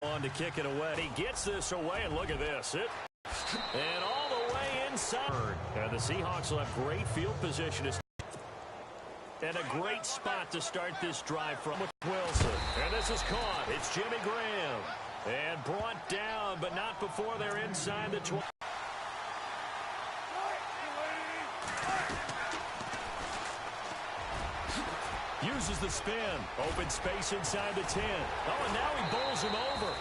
On to kick it away. He gets this away, and look at this. And all the way inside. And the Seahawks will have great field position. And a great spot to start this drive from Wilson. And this is caught. It's Jimmy Graham. And brought down, but not before they're inside the 20. Uses the spin. Open space inside the 10. Oh, and now he bowls him over.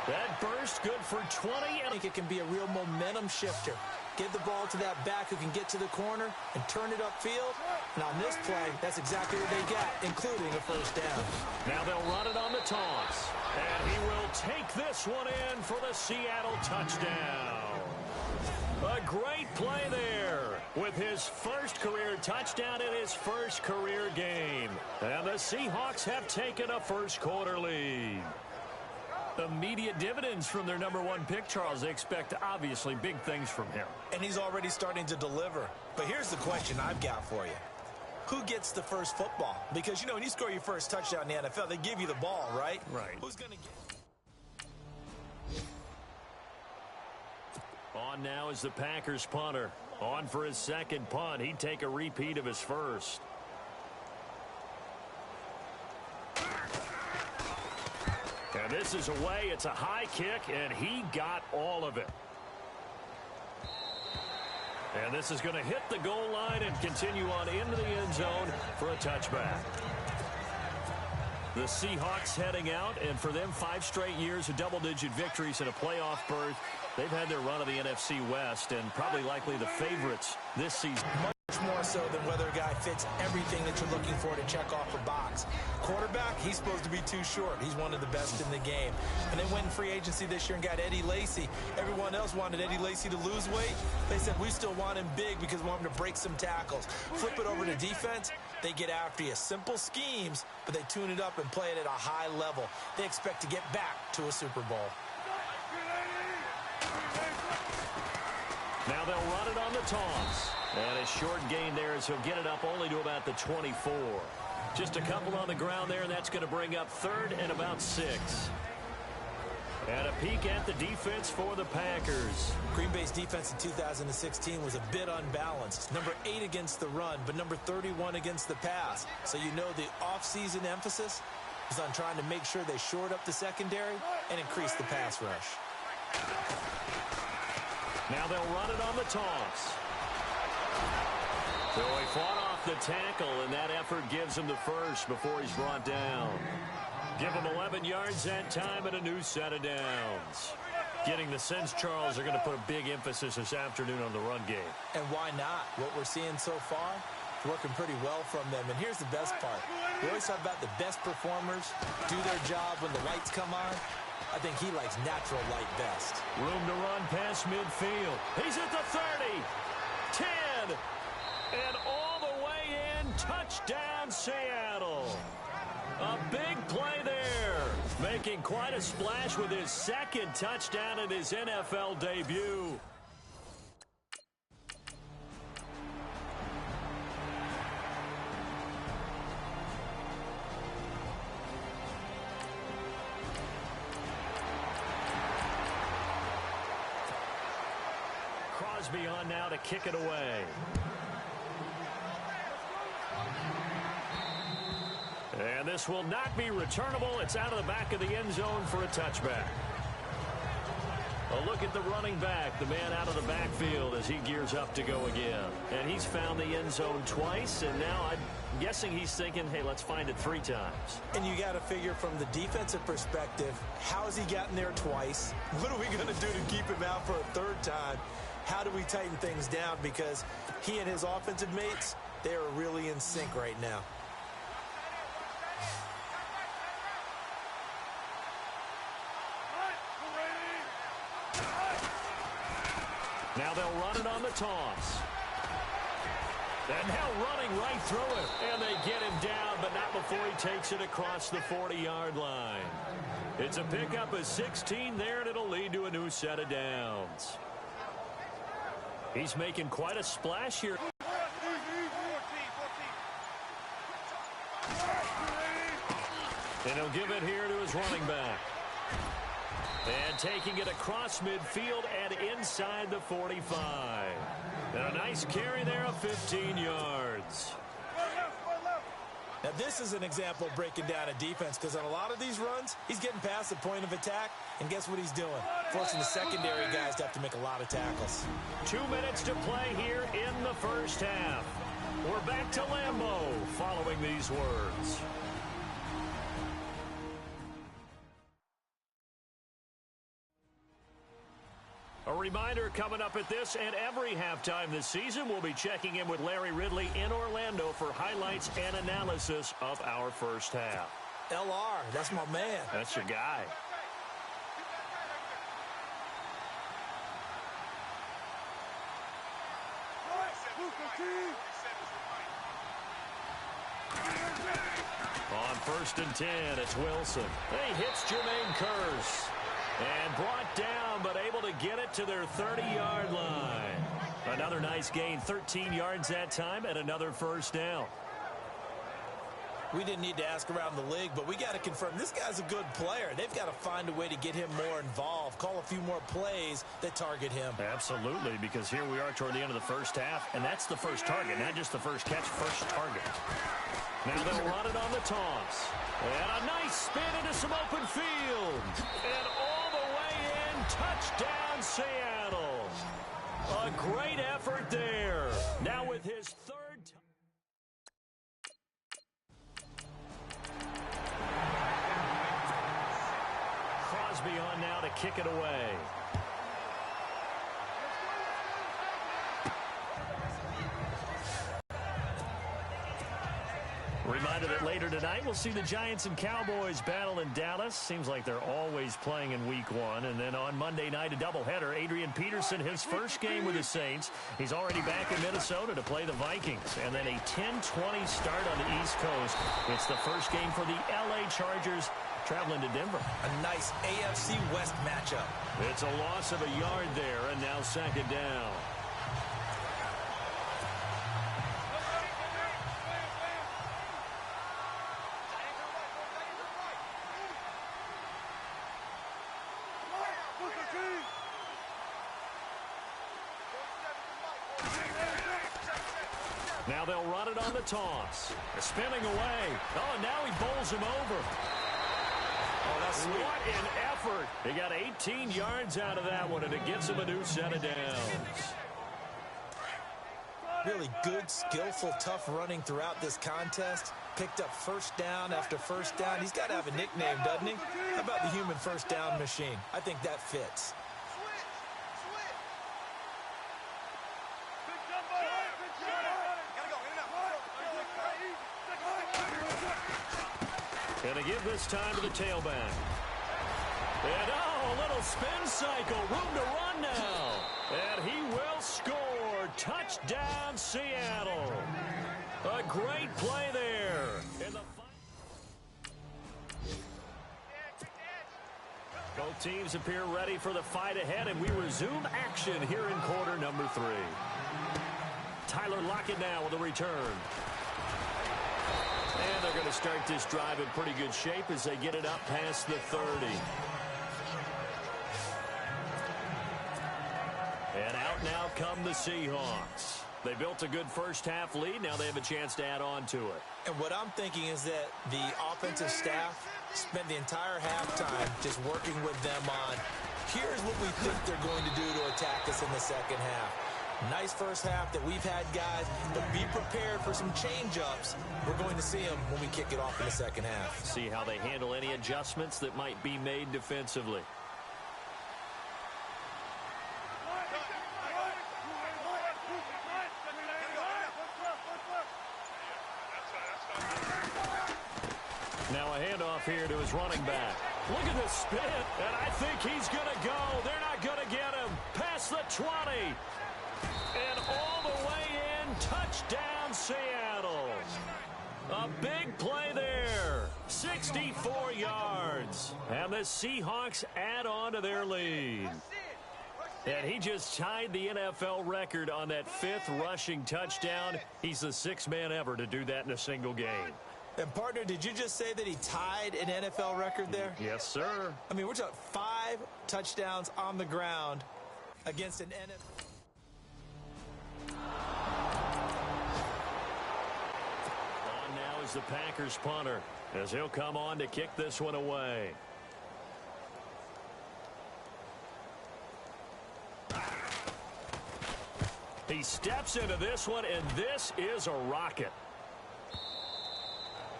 That burst good for 20. I think it can be a real momentum shifter. Give the ball to that back who can get to the corner and turn it upfield. And on this play, that's exactly what they got, including a first down. Now they'll run it on the toss. And he will take this one in for the Seattle touchdown. A great play there with his first career touchdown in his first career game. And the Seahawks have taken a first quarter lead. Immediate dividends from their #1 pick, Charles. They expect, obviously, big things from him. And he's already starting to deliver. But here's the question I've got for you. Who gets the first football? Because, you know, when you score your first touchdown in the NFL, they give you the ball, right? Right. Who's going to get... On now is the Packers punter. On for his second punt. He'd take a repeat of his first. And this is away. It's a high kick, and he got all of it. And this is going to hit the goal line and continue on into the end zone for a touchback. The Seahawks heading out, and for them, 5 straight years of double-digit victories and a playoff berth. They've had their run of the NFC West and probably likely the favorites this season. Much more so than whether a guy fits everything that you're looking for to check off a box. Quarterback, he's supposed to be too short. He's one of the best in the game. And they went in free agency this year and got Eddie Lacy. Everyone else wanted Eddie Lacy to lose weight. They said, we still want him big because we want him to break some tackles. Flip it over to defense, they get after you. Simple schemes, but they tune it up and play it at a high level. They expect to get back to a Super Bowl. Now they'll run it on the toss. And a short gain there as he'll get it up only to about the 24. Just a couple on the ground there, and that's going to bring up 3rd and about 6. And a peek at the defense for the Packers. Green Bay's defense in 2016 was a bit unbalanced. Number 8 against the run, but number 31 against the pass. So you know the offseason emphasis is on trying to make sure they shore up the secondary and increase the pass rush. Now they'll run it on the toss. So he fought off the tackle, and that effort gives him the first before he's brought down. Give him 11 yards that time and a new set of downs. Getting the sense, Charles, they're going to put a big emphasis this afternoon on the run game. And why not? What we're seeing so far, working pretty well from them. And here's the best part. We always talk about the best performers do their job when the lights come on. I think he likes natural light best. Room to run past midfield. He's at the 30, 10, and all the way in. Touchdown, Seattle. A big play there. Making quite a splash with his second touchdown in his NFL debut. Crosby on now to kick it away. And this will not be returnable. It's out of the back of the end zone for a touchback. A look at the running back, the man out of the backfield as he gears up to go again. And he's found the end zone twice, and now I'm guessing he's thinking, hey, let's find it 3 times. And you got to figure from the defensive perspective, how has he gotten there twice? What are we going to do to keep him out for a 3rd time? How do we tighten things down? Because he and his offensive mates, they are really in sync right now. Now they'll run it on the toss. And now running right through it. And they get him down, but not before he takes it across the 40-yard line. It's a pickup of 16 there, and it'll lead to a new set of downs. He's making quite a splash here. And he'll give it here to his running back. And taking it across midfield and inside the 45. And a nice carry there of 15 yards. Now, this is an example of breaking down a defense, because on a lot of these runs, he's getting past the point of attack, and guess what he's doing? Forcing the secondary guys to have to make a lot of tackles. 2 minutes to play here in the first half. We're back to Lambeau following these words. A reminder coming up at this and every halftime this season, we'll be checking in with Larry Ridley in Orlando for highlights and analysis of our first half. LR, that's my man. That's your guy. On 1st and 10, it's Wilson. He hits Jermaine Kearse. And brought down, but able to get it to their 30-yard line. Another nice gain, 13 yards that time, and another first down. We didn't need to ask around the league, but we got to confirm this guy's a good player. They've got to find a way to get him more involved, call a few more plays that target him. Absolutely, because here we are toward the end of the first half, and that's the first target, not just the first catch, first target. Now they'll run it on the toss. And a nice spin into some open field. And all the way in, touchdown Seattle. A great effort there. Now with his third Crosby on now to kick it away. Reminder that later tonight we'll see the Giants and Cowboys battle in Dallas. Seems like they're always playing in week 1. And then on Monday night, a doubleheader. Adrian Peterson, his first game with the Saints. He's already back in Minnesota to play the Vikings. And then a 10-20 start on the East Coast. It's the first game for the LA Chargers traveling to Denver. A nice AFC West matchup. It's a loss of a yard there, and now second down. Now they'll run it on the toss. They're spinning away. Oh, and now he bowls him over. Oh, that's sweet. What an effort. He got 18 yards out of that one, and it gets him a new set of downs. Really good, skillful, tough running throughout this contest. Picked up first down after first down. He's got to have a nickname, doesn't he? How about the human first down machine? I think that fits. And to give this time to the tailback. And a little spin cycle. Room to run now. And he will score. Touchdown, Seattle. A great play there. Both teams appear ready for the fight ahead, and we resume action here in quarter number 3. Tyler Lockett now with a return. And they're going to start this drive in pretty good shape as they get it up past the 30. And out now come the Seahawks. They built a good first-half lead. Now they have a chance to add on to it. And what I'm thinking is that the offensive staff spent the entire halftime just working with them on, here's what we think they're going to do to attack us in the second half. Nice first half that we've had, guys, but be prepared for some change-ups. We're going to see them when we kick it off in the second half. See how they handle any adjustments that might be made defensively. Now a handoff here to his running back. Look at this spin, and I think he's going to go. They're not going to get him. Past the 20. And all the way in, touchdown Seattle. A big play there, 64 yards. And the Seahawks add on to their lead. And he just tied the NFL record on that 5th rushing touchdown. He's the 6th man ever to do that in a single game. And, partner, did you just say that he tied an NFL record there? Yes, sir. I mean, we're talking 5 5 touchdowns on the ground against an NFL. On now is the Packers punter, as he'll come on to kick this one away. He steps into this one, and this is a rocket.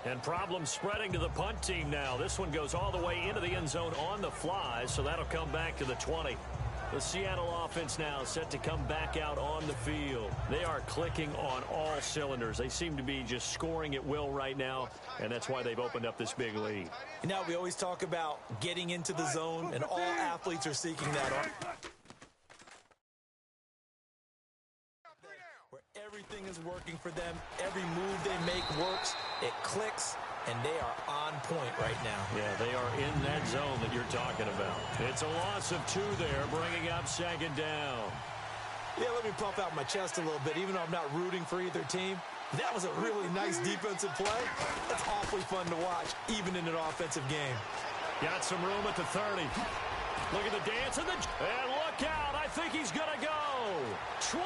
And problems spreading to the punt team now. This one goes all the way into the end zone on the fly, so that'll come back to the 20. The Seattle offense now set to come back out on the field. They are clicking on all cylinders. They seem to be just scoring at will right now, and that's why they've opened up this big lead. You know, we always talk about getting into the zone, and all athletes are seeking that. Where everything is working for them, every move they make works, it clicks, and they are on point right now. Yeah, they are in that zone that you're talking about. It's a loss of 2 there, bringing up second down. Yeah, let me puff out my chest a little bit, even though I'm not rooting for either team. That was a really nice defensive play. That's awfully fun to watch, even in an offensive game. Got some room at the 30. Look at the dance, and look out. I think he's going to go. 20.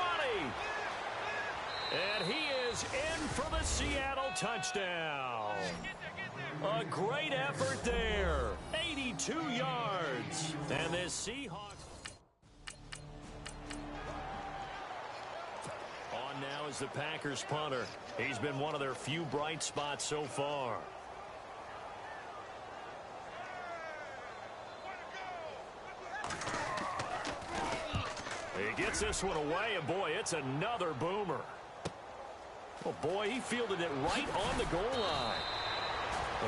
And he is in for the Seattle touchdown. A great effort there. 82 yards. And this Seahawks. On now is the Packers punter. He's been one of their few bright spots so far. He gets this one away, and boy, it's another boomer. Oh, boy, he fielded it right on the goal line.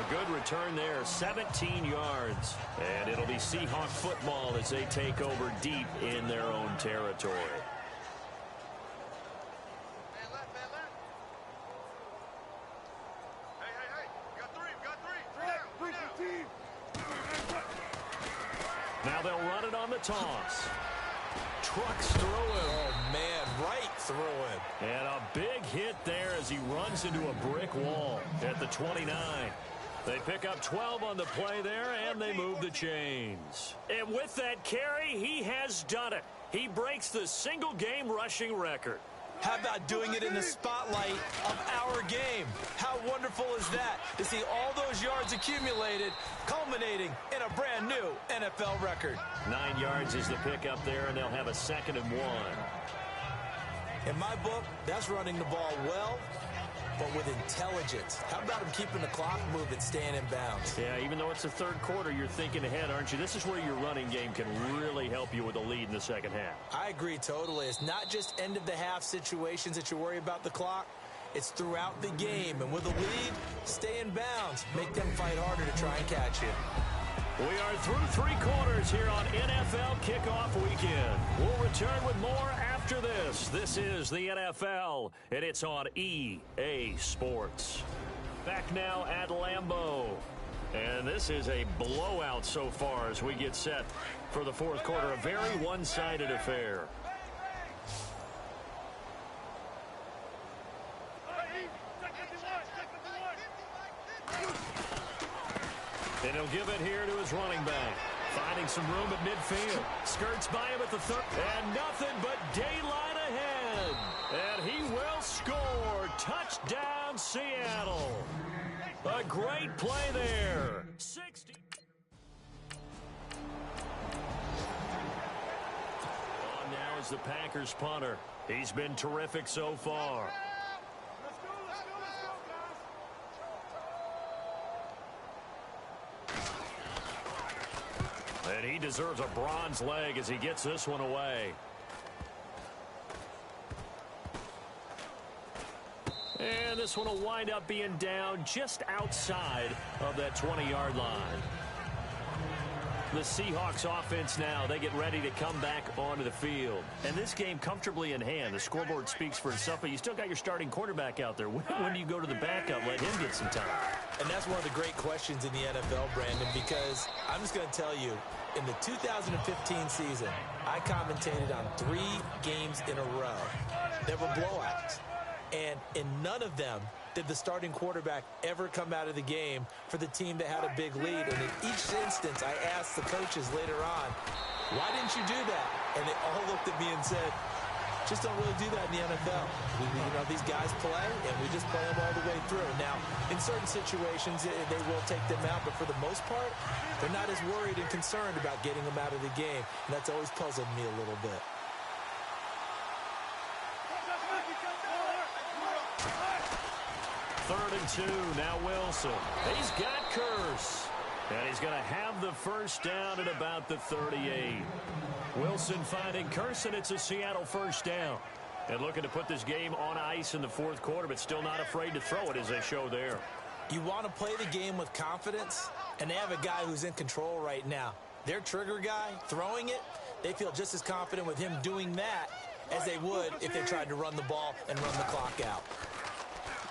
A good return there, 17 yards. And it'll be Seahawk football as they take over deep in their own territory. Now they'll run it on the toss. Trucks through him. Oh, man, right through him. And a big hit there as he runs into a brick wall at the 29. They pick up 12 on the play there, and they move the chains. And with that carry, he has done it. He breaks the single-game rushing record. How about doing it in the spotlight of our game? How wonderful is that to see all those yards accumulated, culminating in a brand new NFL record. 9 yards is the pickup there, and they'll have a 2nd and 1. In my book, that's running the ball well, but with intelligence. How about him keeping the clock moving, staying in bounds? Yeah, even though it's the 3rd quarter, you're thinking ahead, aren't you? This is where your running game can really help you with a lead in the 2nd half. I agree totally. It's not just end-of-the-half situations that you worry about the clock. It's throughout the game. And with a lead, stay in bounds. Make them fight harder to try and catch you. We are through 3 quarters here on NFL Kickoff Weekend. We'll return with more after this. This is the NFL, and it's on EA Sports. Back now at Lambeau. And this is a blowout so far as we get set for the 4th quarter. A very one-sided affair. And he'll give it here to his running back. Finding some room at midfield. Skirts by him at the 3rd. And nothing but daylight ahead. And he will score. Touchdown, Seattle. A great play there. 60. On now is the Packers punter. He's been terrific so far. And he deserves a bronze leg as he gets this one away. And this one will wind up being down just outside of that 20-yard line. The Seahawks offense now, they get ready to come back onto the field. And this game comfortably in hand. The scoreboard speaks for itself, but you still got your starting quarterback out there. When do you go to the backup, let him get some time? And that's one of the great questions in the NFL, Brandon, because I'm just going to tell you, in the 2015 season, I commentated on 3 games in a row. There were blowouts. And in none of them did the starting quarterback ever come out of the game for the team that had a big lead. And in each instance, I asked the coaches later on, why didn't you do that? And they all looked at me and said, just don't really do that in the NFL. These guys play, and we just play them all the way through. Now, in certain situations, they will take them out, but for the most part, they're not as worried and concerned about getting them out of the game. And that's always puzzled me a little bit. Third and 2, now Wilson. He's got Curse. And he's going to have the first down at about the 38. Wilson finding Curse, and it's a Seattle first down. And looking to put this game on ice in the fourth quarter, but still not afraid to throw it as they show there. You want to play the game with confidence, and they have a guy who's in control right now. Their trigger guy throwing it, they feel just as confident with him doing that as they would if they tried to run the ball and run the clock out.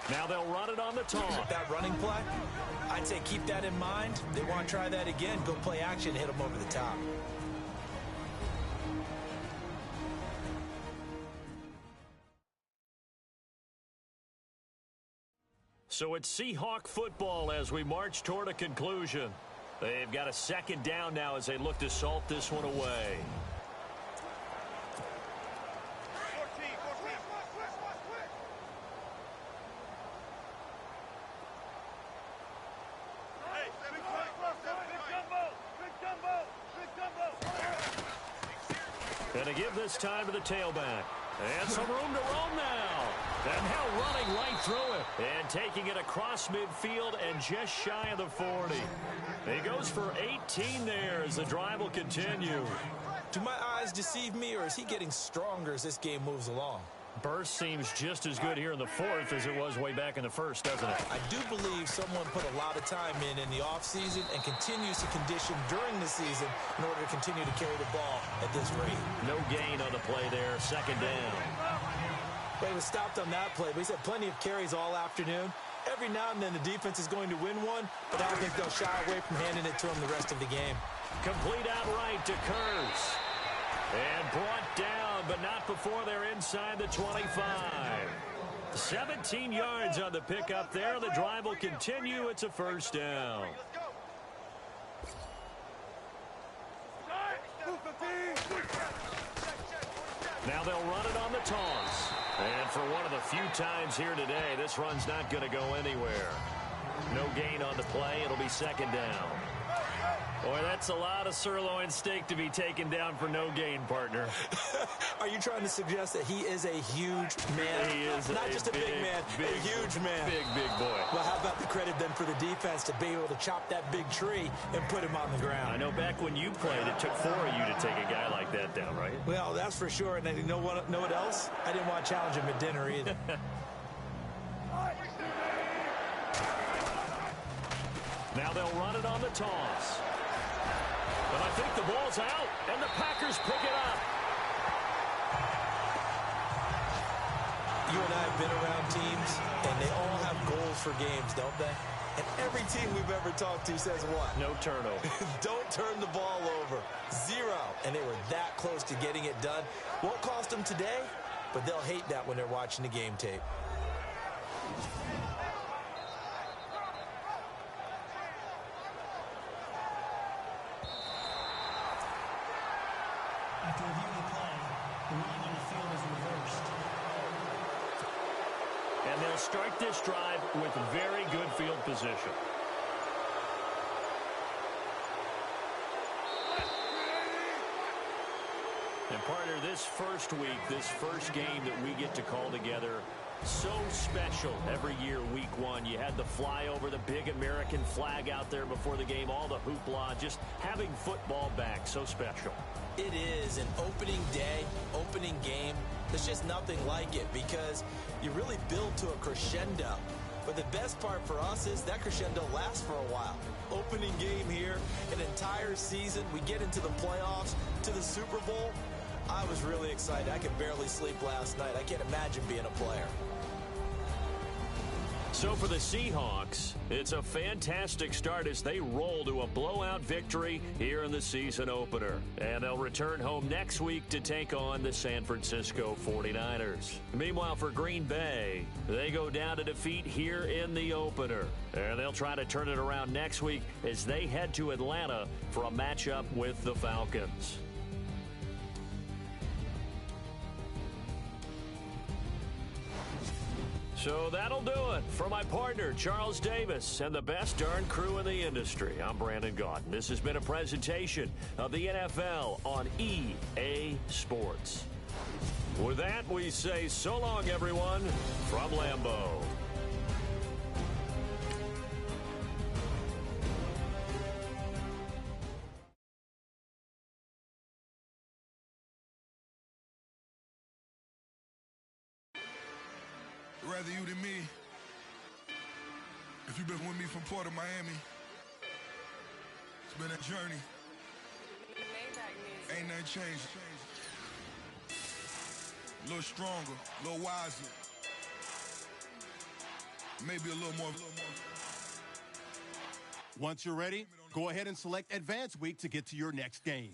Now they'll run it on the taunt. That running play, I'd say keep that in mind. They want to try that again, go play action, hit them over the top. So it's Seahawk football as we march toward a conclusion. They've got a second down now as they look to salt this one away. And to give this time to the tailback. And some room to roam now. And now running right through it. And taking it across midfield and just shy of the 40. He goes for 18 there as the drive will continue. Do my eyes deceive me, or is he getting stronger as this game moves along? Burst seems just as good here in the fourth as it was way back in the first, doesn't it? I do believe someone put a lot of time in the offseason and continues to condition during the season in order to continue to carry the ball at this rate. No gain on the play there, second down. Well, he was stopped on that play, but he's had plenty of carries all afternoon. Every now and then the defense is going to win one, but I don't think they'll shy away from handing it to him the rest of the game. Complete outright to Kurtz. And brought down, but not before they're inside the 25. 17 yards on the pickup there. The drive will continue. It's a first down. Now they'll run it on the taunts. And for one of the few times here today, this run's not going to go anywhere. No gain on the play. It'll be second down. Boy, that's a lot of sirloin steak to be taken down for no gain, partner. Are you trying to suggest that he is a huge man? He is not just a big man, a huge man. Big boy. Well, how about the credit then for the defense to be able to chop that big tree and put him on the ground? I know back when you played, it took 4 of you to take a guy like that down, right? Well, that's for sure. And you know what else? I didn't want to challenge him at dinner either. Now they'll run it on the toss. But I think the ball's out, and the Packers pick it up. You and I have been around teams, and they all have goals for games, don't they? And every team we've ever talked to says what? No turnover. Don't turn the ball over. 0. And they were that close to getting it done. Won't cost them today, but they'll hate that when they're watching the game tape. After reviewing the play, the running on the field is reversed. And they'll start this drive with very good field position. And partner, this first week, this first game that we get to call together, so special every year, week 1. You had the flyover, the big American flag out there before the game, all the hoopla, just having football back, so special. It is an opening day, opening game. There's just nothing like it because you really build to a crescendo. But the best part for us is that crescendo lasts for a while. Opening game here, an entire season. We get into the playoffs, to the Super Bowl. I was really excited. I could barely sleep last night. I can't imagine being a player. So for the Seahawks, it's a fantastic start as they roll to a blowout victory here in the season opener. And they'll return home next week to take on the San Francisco 49ers. Meanwhile, for Green Bay, they go down to defeat here in the opener. And they'll try to turn it around next week as they head to Atlanta for a matchup with the Falcons. So that'll do it. For my partner, Charles Davis, and the best darn crew in the industry, I'm Brandon Gaudin. This has been a presentation of the NFL on EA Sports. With that, we say so long, everyone, from Lambeau. Rather you than me. If you've been with me from Port of Miami, it's been a journey. Ain't nothing changed. A little stronger, a little wiser. Maybe a little more. Once you're ready, go ahead and select Advance Week to get to your next game.